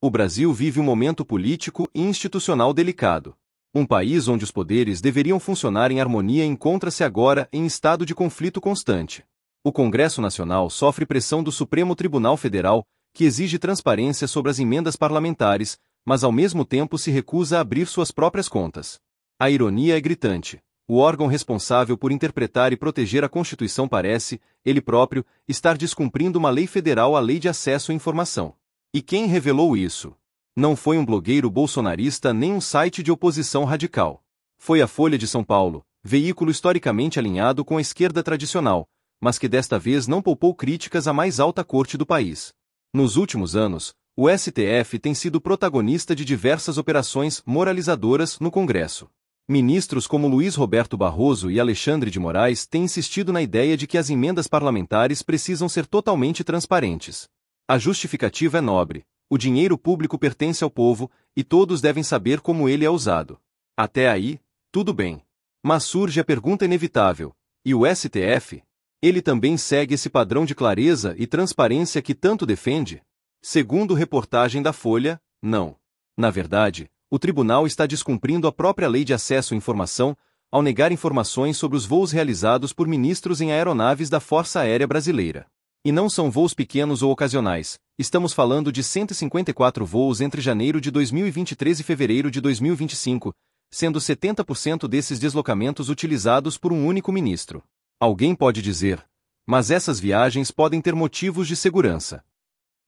O Brasil vive um momento político e institucional delicado. Um país onde os poderes deveriam funcionar em harmonia encontra-se agora em estado de conflito constante. O Congresso Nacional sofre pressão do Supremo Tribunal Federal, que exige transparência sobre as emendas parlamentares, mas ao mesmo tempo se recusa a abrir suas próprias contas. A ironia é gritante. O órgão responsável por interpretar e proteger a Constituição parece, ele próprio, estar descumprindo uma lei federal, a Lei de Acesso à Informação. E quem revelou isso? Não foi um blogueiro bolsonarista nem um site de oposição radical. Foi a Folha de São Paulo, veículo historicamente alinhado com a esquerda tradicional, mas que desta vez não poupou críticas à mais alta corte do país. Nos últimos anos, o STF tem sido protagonista de diversas operações moralizadoras no Congresso. Ministros como Luiz Roberto Barroso e Alexandre de Moraes têm insistido na ideia de que as emendas parlamentares precisam ser totalmente transparentes. A justificativa é nobre: o dinheiro público pertence ao povo, e todos devem saber como ele é usado. Até aí, tudo bem. Mas surge a pergunta inevitável: e o STF? Ele também segue esse padrão de clareza e transparência que tanto defende? Segundo reportagem da Folha, não. Na verdade, o tribunal está descumprindo a própria Lei de Acesso à Informação, ao negar informações sobre os voos realizados por ministros em aeronaves da Força Aérea Brasileira. E não são voos pequenos ou ocasionais, estamos falando de 154 voos entre janeiro de 2023 e fevereiro de 2025, sendo 70% desses deslocamentos utilizados por um único ministro. Alguém pode dizer: mas essas viagens podem ter motivos de segurança.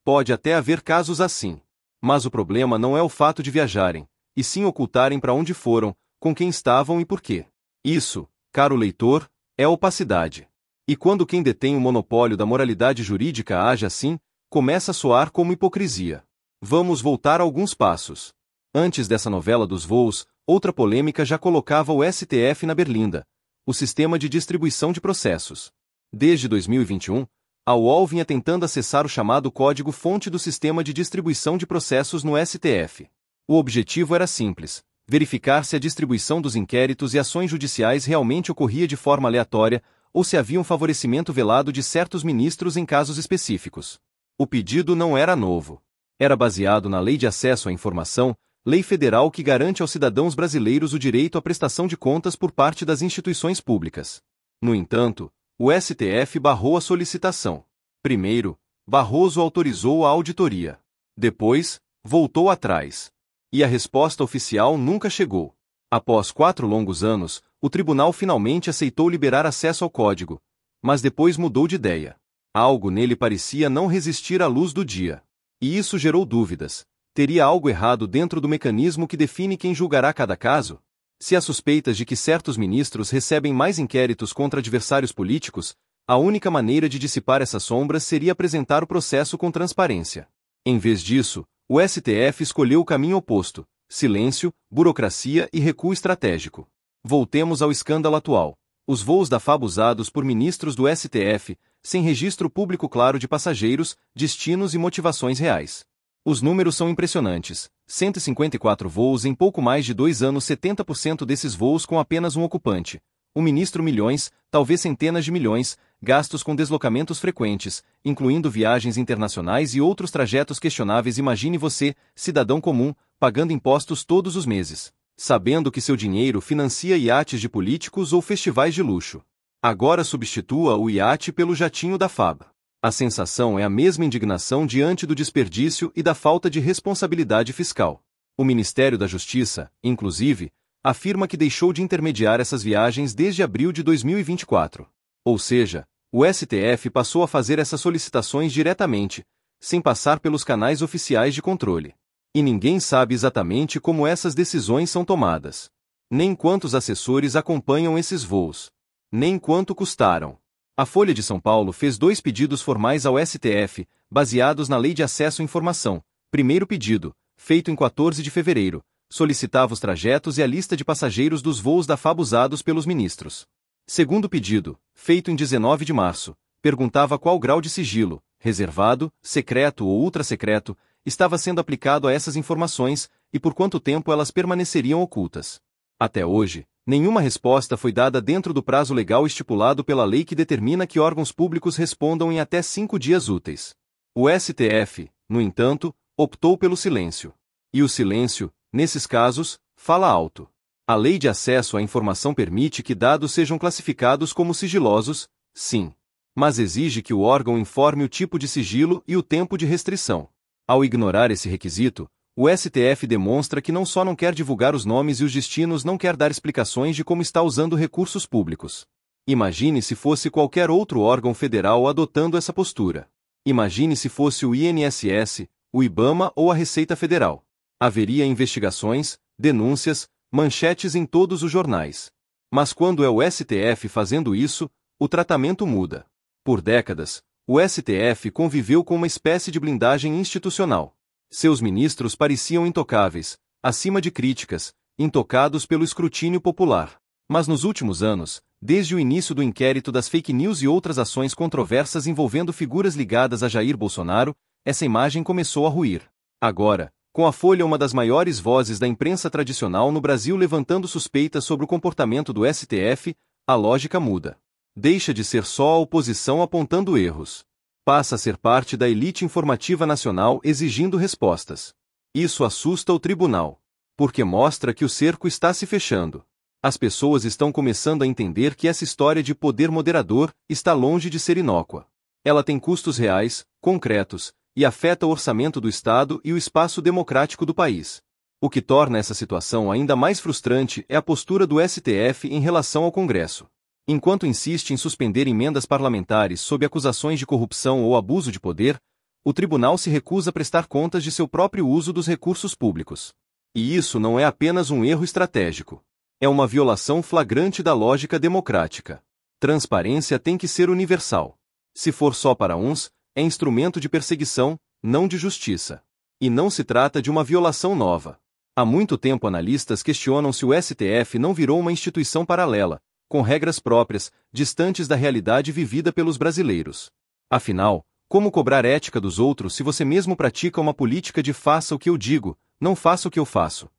Pode até haver casos assim. Mas o problema não é o fato de viajarem, e sim ocultarem para onde foram, com quem estavam e por quê. Isso, caro leitor, é opacidade. E quando quem detém o monopólio da moralidade jurídica age assim, começa a soar como hipocrisia. Vamos voltar alguns passos. Antes dessa novela dos voos, outra polêmica já colocava o STF na berlinda: o sistema de distribuição de processos. Desde 2021, a UOL vinha tentando acessar o chamado código-fonte do sistema de distribuição de processos no STF. O objetivo era simples: verificar se a distribuição dos inquéritos e ações judiciais realmente ocorria de forma aleatória, ou se havia um favorecimento velado de certos ministros em casos específicos. O pedido não era novo. Era baseado na Lei de Acesso à Informação, lei federal que garante aos cidadãos brasileiros o direito à prestação de contas por parte das instituições públicas. No entanto, o STF barrou a solicitação. Primeiro, Barroso autorizou a auditoria. Depois, voltou atrás. E a resposta oficial nunca chegou. Após 4 longos anos, o tribunal finalmente aceitou liberar acesso ao código, mas depois mudou de ideia. Algo nele parecia não resistir à luz do dia. E isso gerou dúvidas. Teria algo errado dentro do mecanismo que define quem julgará cada caso? Se há suspeitas de que certos ministros recebem mais inquéritos contra adversários políticos, a única maneira de dissipar essas sombras seria apresentar o processo com transparência. Em vez disso, o STF escolheu o caminho oposto: silêncio, burocracia e recuo estratégico. Voltemos ao escândalo atual: os voos da FAB usados por ministros do STF, sem registro público claro de passageiros, destinos e motivações reais. Os números são impressionantes: 154 voos em pouco mais de 2 anos, 70% desses voos com apenas um ocupante. O ministro milhões, talvez centenas de milhões, gastos com deslocamentos frequentes, incluindo viagens internacionais e outros trajetos questionáveis. Imagine você, cidadão comum, pagando impostos todos os meses, sabendo que seu dinheiro financia iates de políticos ou festivais de luxo. Agora substitua o iate pelo jatinho da FAB. A sensação é a mesma indignação diante do desperdício e da falta de responsabilidade fiscal. O Ministério da Justiça, inclusive, afirma que deixou de intermediar essas viagens desde abril de 2024. Ou seja, o STF passou a fazer essas solicitações diretamente, sem passar pelos canais oficiais de controle. E ninguém sabe exatamente como essas decisões são tomadas. Nem quantos assessores acompanham esses voos. Nem quanto custaram. A Folha de São Paulo fez 2 pedidos formais ao STF, baseados na Lei de Acesso à Informação. Primeiro pedido, feito em 14 de fevereiro, solicitava os trajetos e a lista de passageiros dos voos da FAB usados pelos ministros. Segundo pedido, feito em 19 de março, perguntava qual grau de sigilo, reservado, secreto ou ultra-secreto, estava sendo aplicado a essas informações e por quanto tempo elas permaneceriam ocultas. Até hoje, nenhuma resposta foi dada dentro do prazo legal estipulado pela lei que determina que órgãos públicos respondam em até 5 dias úteis. O STF, no entanto, optou pelo silêncio. E o silêncio, nesses casos, fala alto. A Lei de Acesso à Informação permite que dados sejam classificados como sigilosos, sim. Mas exige que o órgão informe o tipo de sigilo e o tempo de restrição. Ao ignorar esse requisito, o STF demonstra que não só não quer divulgar os nomes e os destinos, não quer dar explicações de como está usando recursos públicos. Imagine se fosse qualquer outro órgão federal adotando essa postura. Imagine se fosse o INSS, o IBAMA ou a Receita Federal. Haveria investigações, denúncias, manchetes em todos os jornais. Mas quando é o STF fazendo isso, o tratamento muda. Por décadas, o STF conviveu com uma espécie de blindagem institucional. Seus ministros pareciam intocáveis, acima de críticas, intocados pelo escrutínio popular. Mas nos últimos anos, desde o início do inquérito das fake news e outras ações controversas envolvendo figuras ligadas a Jair Bolsonaro, essa imagem começou a ruir. Agora, com a Folha, uma das maiores vozes da imprensa tradicional no Brasil, levantando suspeitas sobre o comportamento do STF, a lógica muda. Deixa de ser só a oposição apontando erros. Passa a ser parte da elite informativa nacional exigindo respostas. Isso assusta o tribunal. Porque mostra que o cerco está se fechando. As pessoas estão começando a entender que essa história de poder moderador está longe de ser inócua. Ela tem custos reais, concretos, e afeta o orçamento do Estado e o espaço democrático do país. O que torna essa situação ainda mais frustrante é a postura do STF em relação ao Congresso. Enquanto insiste em suspender emendas parlamentares sob acusações de corrupção ou abuso de poder, o tribunal se recusa a prestar contas de seu próprio uso dos recursos públicos. E isso não é apenas um erro estratégico. É uma violação flagrante da lógica democrática. Transparência tem que ser universal. Se for só para uns, é instrumento de perseguição, não de justiça. E não se trata de uma violação nova. Há muito tempo analistas questionam se o STF não virou uma instituição paralela, com regras próprias, distantes da realidade vivida pelos brasileiros. Afinal, como cobrar ética dos outros se você mesmo pratica uma política de faça o que eu digo, não faça o que eu faço?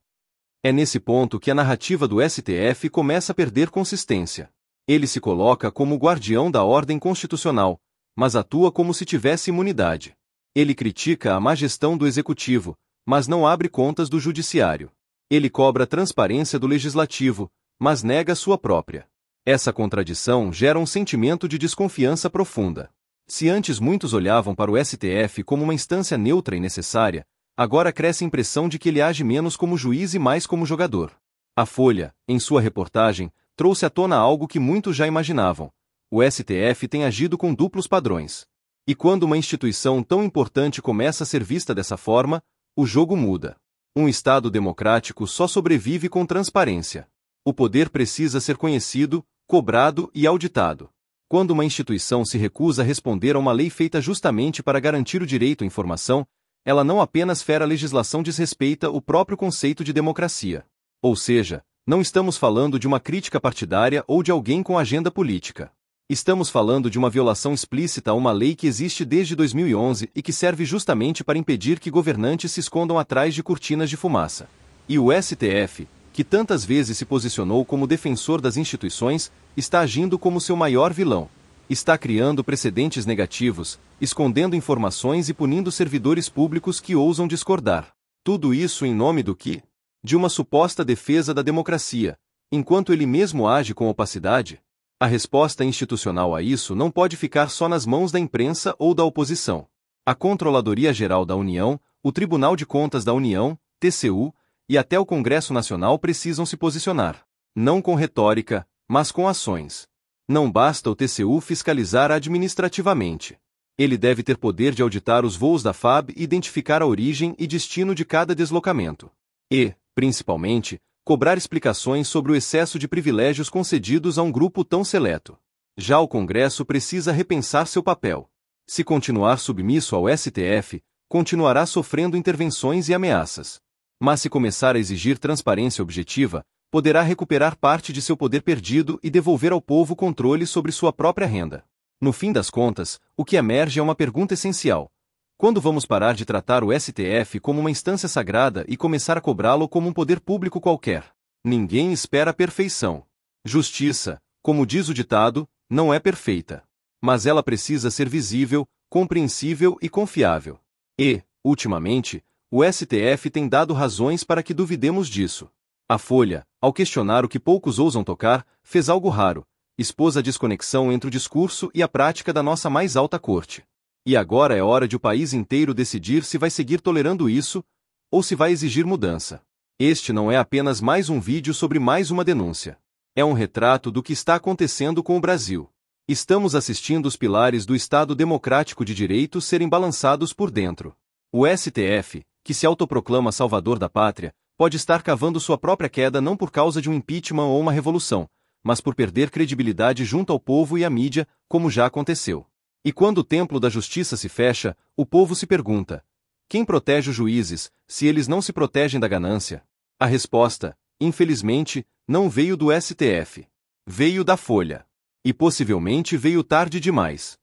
É nesse ponto que a narrativa do STF começa a perder consistência. Ele se coloca como o guardião da ordem constitucional, mas atua como se tivesse imunidade. Ele critica a má gestão do Executivo, mas não abre contas do Judiciário. Ele cobra transparência do Legislativo, mas nega sua própria. Essa contradição gera um sentimento de desconfiança profunda. Se antes muitos olhavam para o STF como uma instância neutra e necessária, agora cresce a impressão de que ele age menos como juiz e mais como jogador. A Folha, em sua reportagem, trouxe à tona algo que muitos já imaginavam. O STF tem agido com duplos padrões. E quando uma instituição tão importante começa a ser vista dessa forma, o jogo muda. Um Estado democrático só sobrevive com transparência. O poder precisa ser conhecido, cobrado e auditado. Quando uma instituição se recusa a responder a uma lei feita justamente para garantir o direito à informação, ela não apenas fere a legislação, desrespeita o próprio conceito de democracia. Ou seja, não estamos falando de uma crítica partidária ou de alguém com agenda política. Estamos falando de uma violação explícita a uma lei que existe desde 2011 e que serve justamente para impedir que governantes se escondam atrás de cortinas de fumaça. E o STF, que tantas vezes se posicionou como defensor das instituições, está agindo como seu maior vilão. Está criando precedentes negativos, escondendo informações e punindo servidores públicos que ousam discordar. Tudo isso em nome do quê? De uma suposta defesa da democracia, enquanto ele mesmo age com opacidade. A resposta institucional a isso não pode ficar só nas mãos da imprensa ou da oposição. A Controladoria Geral da União, o Tribunal de Contas da União, TCU, e até o Congresso Nacional precisam se posicionar. Não com retórica, mas com ações. Não basta o TCU fiscalizar administrativamente. Ele deve ter poder de auditar os voos da FAB e identificar a origem e destino de cada deslocamento. E, principalmente, cobrar explicações sobre o excesso de privilégios concedidos a um grupo tão seleto. Já o Congresso precisa repensar seu papel. Se continuar submisso ao STF, continuará sofrendo intervenções e ameaças. Mas se começar a exigir transparência objetiva, poderá recuperar parte de seu poder perdido e devolver ao povo controle sobre sua própria renda. No fim das contas, o que emerge é uma pergunta essencial. Quando vamos parar de tratar o STF como uma instância sagrada e começar a cobrá-lo como um poder público qualquer? Ninguém espera a perfeição. Justiça, como diz o ditado, não é perfeita. Mas ela precisa ser visível, compreensível e confiável. E, Ultimamente, o STF tem dado razões para que duvidemos disso. A Folha, ao questionar o que poucos ousam tocar, fez algo raro: expôs a desconexão entre o discurso e a prática da nossa mais alta corte. E agora é hora de o país inteiro decidir se vai seguir tolerando isso, ou se vai exigir mudança. Este não é apenas mais um vídeo sobre mais uma denúncia. É um retrato do que está acontecendo com o Brasil. Estamos assistindo os pilares do Estado Democrático de Direito serem balançados por dentro. O STF, que se autoproclama salvador da pátria, pode estar cavando sua própria queda não por causa de um impeachment ou uma revolução, mas por perder credibilidade junto ao povo e à mídia, como já aconteceu. E quando o templo da justiça se fecha, o povo se pergunta: quem protege os juízes, se eles não se protegem da ganância? A resposta, infelizmente, não veio do STF. Veio da Folha. E possivelmente veio tarde demais.